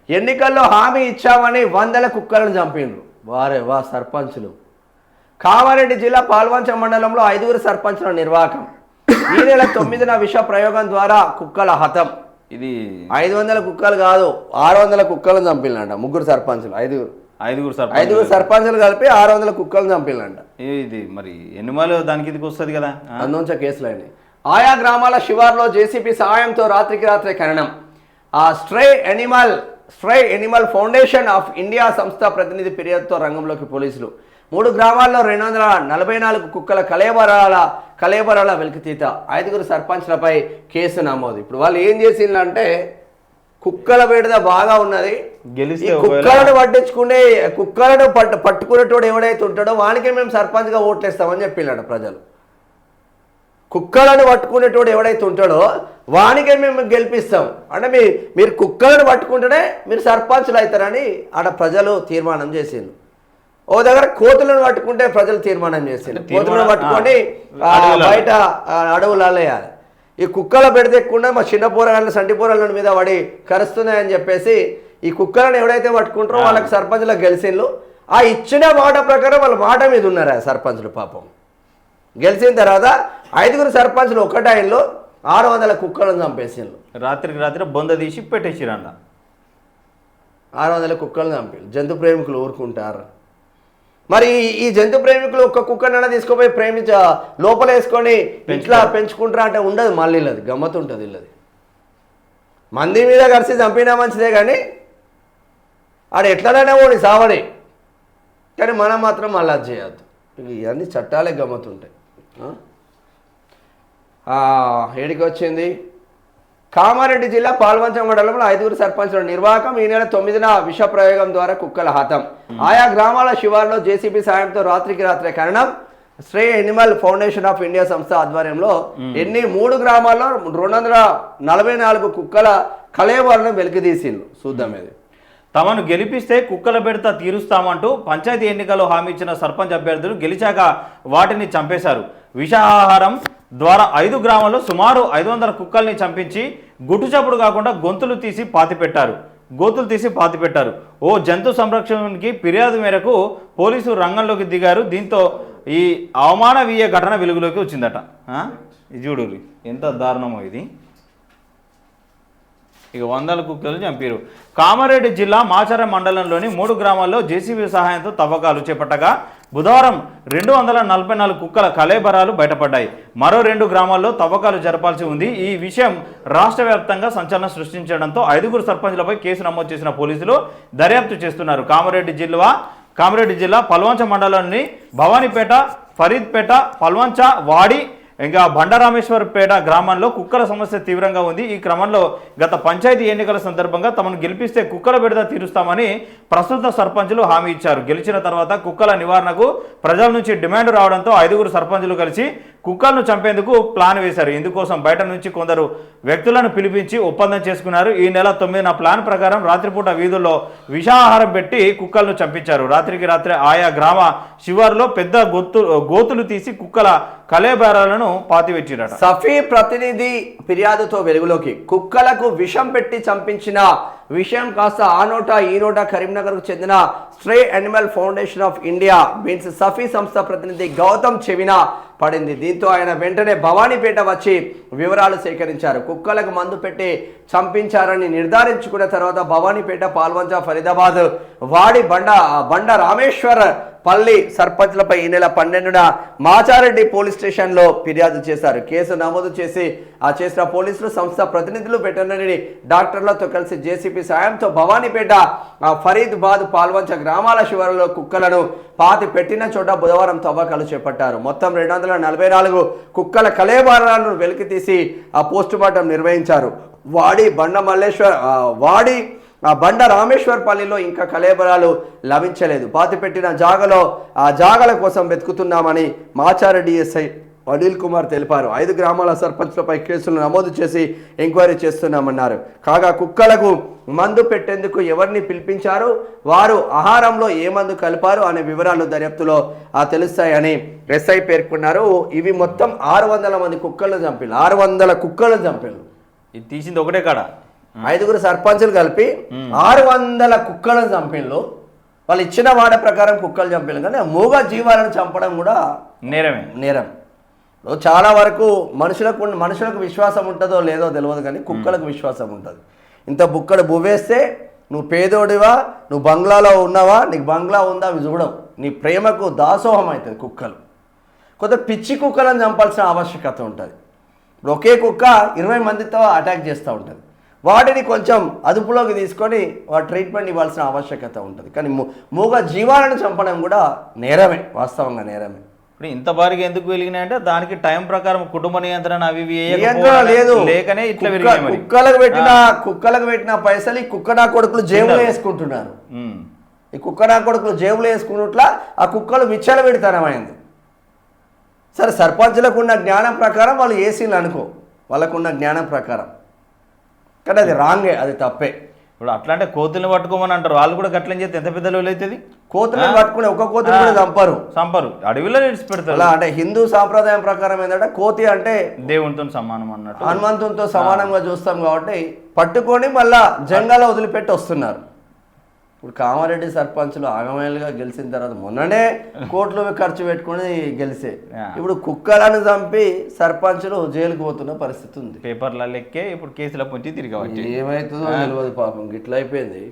ఎన్నికల్లో హామీ ఇచ్చామని వందల కుక్కలను చంపిండ్రు. వారే వా సర్పంచులు. కామారెడ్డి జిల్లా పాల్వంచ మండలంలో 5 సర్పంచుల నిర్వాహకం. ఈ నెల 9న విష ప్రయోగం ద్వారా కుక్కల హతం. ఇది 500 కుక్కలు కాదు, 600 కుక్కలను చంపిల్లంట. 3 సర్పంచులు, 5 సర్పంచులు కలిపి 600 కుక్కలను చంపిల్లంట. ఇది మరి ఎన్నిమాలు దానికి ఇదికి వస్తుంది కదా, అందుంచ కేసులు అయినాయి. ఆయా గ్రామాల శివార్లో జేసీబీ సహాయంతో రాత్రికి రాత్రే ఖననం. ఆ stray Animal foundation of India సంస్థ ప్రతినిధి ఫిర్యాదుతో రంగంలోకి పోలీసులు. 3 గ్రామాల్లో 244 కుక్కల కలేబరాల వెలికితీత. 5 సర్పంచ్లపై కేసు నమోదు. ఇప్పుడు వాళ్ళు ఏం చేసిందంటే కుక్కల బెడద బాగా ఉన్నది, కుక్కలను పట్టించుకునే కుక్కలను పట్టుకునేటోడు ఎవడైతే ఉంటాడో వానికే మేము సర్పంచ్గా ఓట్లేస్తామని చెప్పినాడు ప్రజలు. కుక్కలను పట్టుకునేటోడు ఎవడైతే ఉంటాడో వానికే మేము గెలిపిస్తాం అంటే మీరు కుక్కలను పట్టుకుంటేనే మీరు సర్పంచ్లు అవుతారని ఆడ ప్రజలు తీర్మానం చేసిండ్రు. ఓ దగ్గర కోతులను పట్టుకుంటే ప్రజలు తీర్మానం చేసిండ్రు. కోతులను పట్టుకొని బయట అడవులలో వేయాలి. ఈ కుక్కల పెడితేకుండా మా చిన్న పోరాళ్ళ సంటి పోరాళ్ళ మీద పడి కరుస్తున్నాయని చెప్పేసి ఈ కుక్కలను ఎవడైతే పట్టుకుంటారో వాళ్ళకి సర్పంచ్లకు గెలిచిండ్రు. ఆ ఇచ్చిన మాట ప్రకారం వాళ్ళ మాట మీద ఉన్నారు ఆ సర్పంచ్లు. పాపం గెలిచిన తర్వాత 5 సర్పంచ్లు ఒక టైంలో 600 కుక్కలను చంపేసిండ్రు. రాత్రికి రాత్రి బొంద తీసి పెట్టేసిరంట. 600 కుక్కలను చంపారు. జంతు ప్రేమికులు ఊరుకుంటారు. మరి ఈ జంతు ప్రేమికులు ఒక్క కుక్కనైనా తీసుకుపోయి లోపల వేసుకొని ఇంట్లో పెంచుకుంటారా అంటే ఉండదు. మళ్ళీ ఇల్లది గమ్మత్ ఉంటుంది. ఇల్లది మంది మీద కలిసి చంపినా మంచిదే కానీ ఆడ ఎట్లనైనా ఓడి సావని, కానీ మనం మాత్రం అలా చేయొద్దు. ఇవన్నీ చట్టాలే గమ్మత్ ఉంటాయి. ఏడికి వచ్చింది. కామారెడ్డి జిల్లా పాల్వంచ మండలంలో 5 సర్పంచుల నిర్వాహకం. ఈ నెల 9న విష ప్రయోగం ద్వారా కుక్కల హతం. ఆయా గ్రామాల శివార్లో జేసీబీ సాయంతో రాత్రికి రాత్రే ఖననం. Stray Animal foundation of India సంస్థ ఆధ్వర్యంలో 3 గ్రామాల్లో 244 కుక్కల కలేబరాలను వెలికితీసిండ్రు. చూద్దాం ఇది. తమను గెలిపిస్తే కుక్కల బెడత తీరుస్తామంటూ పంచాయతీ ఎన్నికల్లో హామీ ఇచ్చిన సర్పంచ్ అభ్యర్థులు గెలిచాక వాటిని చంపేశారు. విషాహారం ద్వారా 5 గ్రామాల్లో సుమారు 500 కుక్కల్ని చంపించి గుట్టుచప్పుడు కాకుండా గొంతులు తీసి పాతిపెట్టారు. ఓ జంతు సంరక్షణకి ఫిర్యాదు మేరకు పోలీసులు రంగంలోకి దిగారు. దీంతో ఈ అవమానవీయ ఘటన వెలుగులోకి వచ్చిందట. ఇది చూడు ఎంత దారుణమో ఇది. ఇక 100 కుక్కలు చంపారు. కామారెడ్డి జిల్లా మాచర్ల మండలంలోని 3 గ్రామాల్లో జేసీబీ సహాయంతో తవ్వకాలు చేపట్టగా బుధవారం 244 కుక్కల కలేబరాలు బయటపడ్డాయి. మరో 2 గ్రామాల్లో తవ్వకాలు జరపాల్సి ఉంది. ఈ విషయం రాష్ట్ర వ్యాప్తంగా సంచలనం సృష్టించడంతో 5 సర్పంచ్లపై కేసు నమోదు చేసిన పోలీసులు దర్యాప్తు చేస్తున్నారు. కామారెడ్డి జిల్లా పల్వంచ మండలంలోని భవానీపేట, ఫరీద్పేట, పల్వంచ, వాడి ఇంకా బండరామేశ్వరపేట గ్రామంలో కుక్కల సమస్య తీవ్రంగా ఉంది. ఈ క్రమంలో గత పంచాయతీ ఎన్నికల సందర్భంగా తమను గెలిపిస్తే కుక్కల బెడద తీరుస్తామని ప్రస్తుత సర్పంచులు హామీ ఇచ్చారు. గెలిచిన తర్వాత కుక్కల నివారణకు ప్రజల నుంచి డిమాండ్ రావడంతో 5 సర్పంచులు కలిసి కుక్కలను చంపేందుకు ప్లాన్ వేశారు. ఇందుకోసం బయట నుంచి కొందరు వ్యక్తులను పిలిపించి ఒప్పందం చేసుకున్నారు. ఈ నెల 9న ప్లాన్ ప్రకారం రాత్రిపూట వీధుల్లో విషాహారం పెట్టి కుక్కలను చంపించారు. రాత్రికి రాత్రి ఆయా గ్రామ శివారులో పెద్ద గోతులు తీసి కుక్కల కలేబరాలను పాతివెచ్చిరట. సఫీ ప్రతినిధి ఫిర్యాదుతో వెలుగులోకి. కుక్కలకు విషం పెట్టి చంపించిన విషయం కాస్త ఆ నోట ఈ నోట కరీంనగర్కు చెందిన stray Animal foundation of India means సఫీ సంస్థ ప్రతినిధి గౌతమ్ చెవిన పడింది. దీంతో ఆయన వెంటనే భవానీపేట వచ్చి వివరాలు సేకరించారు. కుక్కలకు మందు పెట్టి చంపించారని నిర్ధారించుకున్న తర్వాత భవానీపేట, పాల్వంచ, ఫరీదాబాద్, వాడి బండ రామేశ్వర్ పల్లి సర్పంచ్లపై ఈ నెల 12న మాచారెడ్డి పోలీస్ స్టేషన్లో ఫిర్యాదు చేశారు. కేసు నమోదు చేసిన పోలీసులు సంస్థ ప్రతినిధులు, వెటర్నరీ డాక్టర్లతో కలిసి జేసీబీ సాయంతో భవానీపేట, ఫరీదాబాద్, పాల్వంచ గ్రామాల శివారులో కుక్కలను పాతి పెట్టిన చోట బుధవారం తవ్వకాలు చేపట్టారు. మొత్తం 244 కుక్కల కలేబరాలను వెలికితీసి పోస్టుమార్టం నిర్వహించారు. బండ రామేశ్వరపల్లిలో ఇంకా కలేబరాలు లభించలేదు. పాతిపెట్టిన జాగల కోసం వెతుకుతున్నామని మాచారెడ్డి ఎస్ఐ అనిల్ కుమార్ తెలిపారు. 5 గ్రామాల సర్పంచ్లపై కేసులు నమోదు చేసి ఎంక్వైరీ చేస్తున్నామన్నారు. కాగా కుక్కలకు మందు పెట్టేందుకు ఎవరిని పిలిపించారు, వారు ఆహారంలో ఏ మందు కలిపారు అనే వివరాలు దర్యాప్తులో తెలుస్తాయని ఎస్ఐ పేర్కొన్నారు. ఇవి మొత్తం 600 మంది కుక్కలను చంపారు. 600 కుక్కలను చంపారు. ఇది తీసింది ఒకటే కాడ 5గురు సర్పంచులు కలిపి 600 కుక్కలను చంపిళ్ళు. వాళ్ళు ఇచ్చిన వాడ ప్రకారం కుక్కలు చంపిళ్ళు, కానీ మూగ జీవాలను చంపడం కూడా నేరం. చాలా వరకు మనుషులకు విశ్వాసం ఉంటుందో లేదో తెలియదు, కానీ కుక్కలకు విశ్వాసం ఉంటుంది. ఇంత బుక్కడు బువ్వేస్తే నువ్వు పేదోడివా, నువ్వు బంగ్లాలో ఉన్నావా, నీకు బంగ్లా ఉందా అవి చూడవు. నీ ప్రేమకు దాసోహం అవుతుంది కుక్కలు. కొంత పిచ్చి కుక్కలను చంపాల్సిన ఆవశ్యకత ఉంటుంది. ఇప్పుడు ఒకే కుక్క 20 మందితో అటాక్ చేస్తూ ఉంటుంది. వాటిని కొంచెం అదుపులోకి తీసుకొని వాటి ట్రీట్మెంట్ ఇవ్వాల్సిన ఆవశ్యకత ఉంటుంది. కానీ మూగ జీవాలను చంపడం కూడా నేరమే, వాస్తవంగా నేరమే. ఇప్పుడు ఇంత భారీగా ఎందుకు వెలిగినాయంటే దానికి టైం ప్రకారం కుటుంబ నియంత్రణ అవి లేదు, లేకనే ఇట్లా కుక్కలకు పెట్టిన పైసలు ఈ కుక్క నా కొడుకులు జేబులో వేసుకుంటున్నారు. ఈ కుక్క నా కొడుకులు జేబులో వేసుకున్నట్లా ఆ కుక్కలు విచ్చల పెడతానమైంది. సరే, సర్పంచులకు ఉన్న జ్ఞానం ప్రకారం వాళ్ళు ఏసీలు అనుకో, వాళ్ళకున్న జ్ఞానం ప్రకారం, కానీ అది రాంగే, అది తప్పే. ఇప్పుడు అట్లా అంటే కోతుల్ని పట్టుకోమని అంటారు, వాళ్ళు కూడా గట్లని చేస్తే ఎంత పెద్ద లోలు అవుతుంది. కోతులను పట్టుకుని ఒక కోతిని కూడా చంపరు, అడవిలో నిలిచి పెడతారు. అలా అంటే హిందూ సాంప్రదాయం ప్రకారం ఏంటంటే కోతి అంటే దేవునితో సమానం అన్నట్టు, హనుమంతునితో సమానంగా చూస్తాం కాబట్టి పట్టుకొని మళ్ళా జంగాలో వదిలిపెట్టి వస్తున్నారు. ఇప్పుడు కామారెడ్డి సర్పంచులు ఆగమేలుగా గెలిచిన తర్వాత మొన్ననే కోట్లు ఖర్చు పెట్టుకుని గెలిచే, ఇప్పుడు కుక్కలను చంపి సర్పంచులు జైలుకు పోతున్న పరిస్థితి ఉంది. పేపర్ల లెక్కే ఇప్పుడు కేసుల పొంచి తిరిగి ఏమవుతుందో తెలియదు పాపం, గిట్ల అయిపోయింది.